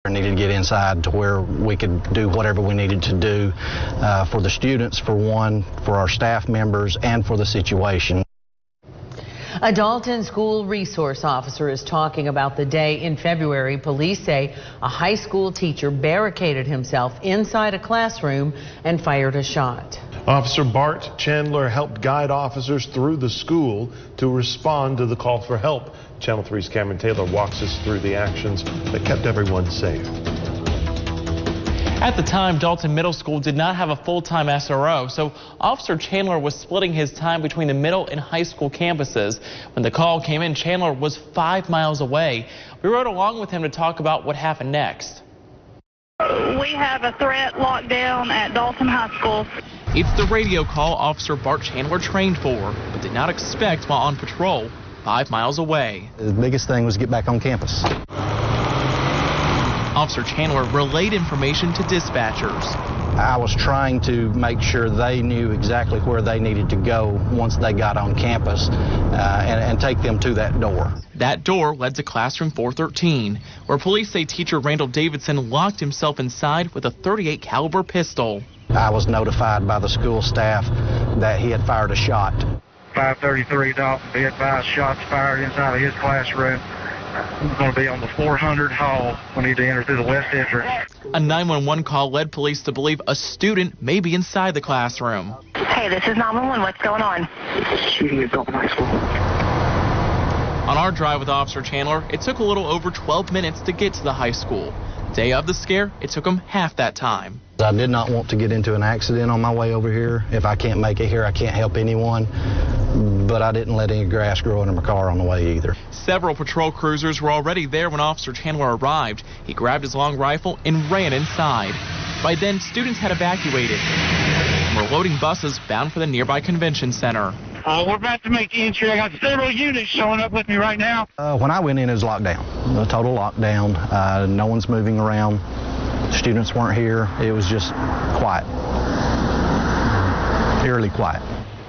I needed to get inside to where we could do whatever we needed to do for the students, for one, for our staff members, and for the situation. A Dalton school resource officer is talking about the day in February police say a high school teacher barricaded himself inside a classroom and fired a shot. Officer Bart Chandler helped guide officers through the school to respond to the call for help. Channel 3's Cameron Taylor walks us through the actions that kept everyone safe. At the time, Dalton Middle School did not have a full-time SRO, so Officer Chandler was splitting his time between the middle and high school campuses. When the call came in, Chandler was 5 miles away. We rode along with him to talk about what happened next. We have a threat locked down at Dalton High School. It's the radio call Officer Bart Chandler trained for, but did not expect while on patrol 5 miles away. The biggest thing was get back on campus. Officer Chandler relayed information to dispatchers. I was trying to make sure they knew exactly where they needed to go once they got on campus and take them to that door. That door led to classroom 413, where police say teacher Randall Davidson locked himself inside with a .38 caliber pistol. I was notified by the school staff that he had fired a shot. 533 Dalton, be advised, shots fired inside of his classroom. We're going to be on the 400 hall. We need to enter through the west entrance. A 911 call led police to believe a student may be inside the classroom. Hey, this is 911. What's going on? Shooting at Dalton High School. On our drive with Officer Chandler, it took a little over 12 minutes to get to the high school. Day of the scare, it took him half that time. I did not want to get into an accident on my way over here. If I can't make it here, I can't help anyone. But I didn't let any grass grow under my car on the way either. Several patrol cruisers were already there when Officer Chandler arrived. He grabbed his long rifle and ran inside. By then, students had evacuated and were loading buses bound for the nearby convention center. We're about to make the entry. I got several units showing up with me right now. When I went in, it was locked down. A total lockdown. No one's moving around. Students weren't here. It was just quiet. Eerily quiet.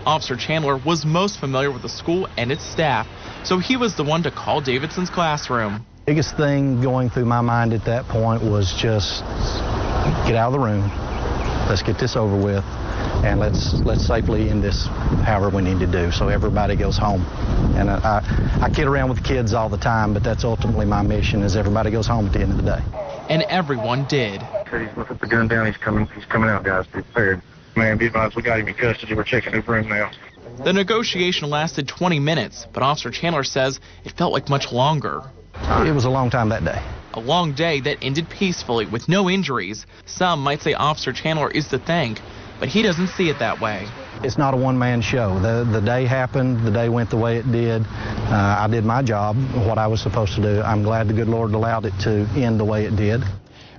Officer Chandler was most familiar with the school and its staff, so he was the one to call Davidson's classroom. Biggest thing going through my mind at that point was just get out of the room. Let's get this over with, and let's safely end this however we need to do so everybody goes home. And I kid around with the kids all the time, but that's ultimately my mission, is everybody goes home at the end of the day. And everyone did. He's put the gun down. He's coming out, guys. Be prepared. Man, be advised, we got him in custody. We're checking his room now. The negotiation lasted 20 minutes, but Officer Chandler says it felt like much longer. It was a long time that day. A long day that ended peacefully with no injuries. Some might say Officer Chandler is to thank, but he doesn't see it that way. It's not a one-man show. The day happened. The day went the way it did. I did my job, what I was supposed to do. I'm glad the good Lord allowed it to end the way it did.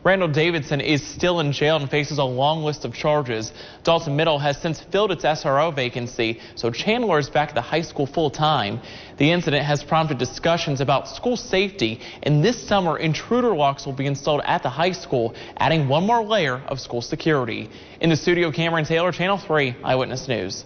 Randall Davidson is still in jail and faces a long list of charges. Dalton Middle has since filled its SRO vacancy, so Chandler is back at the high school full-time. The incident has prompted discussions about school safety, and this summer intruder locks will be installed at the high school, adding one more layer of school security. In the studio, Cameron Taylor, Channel 3 Eyewitness News.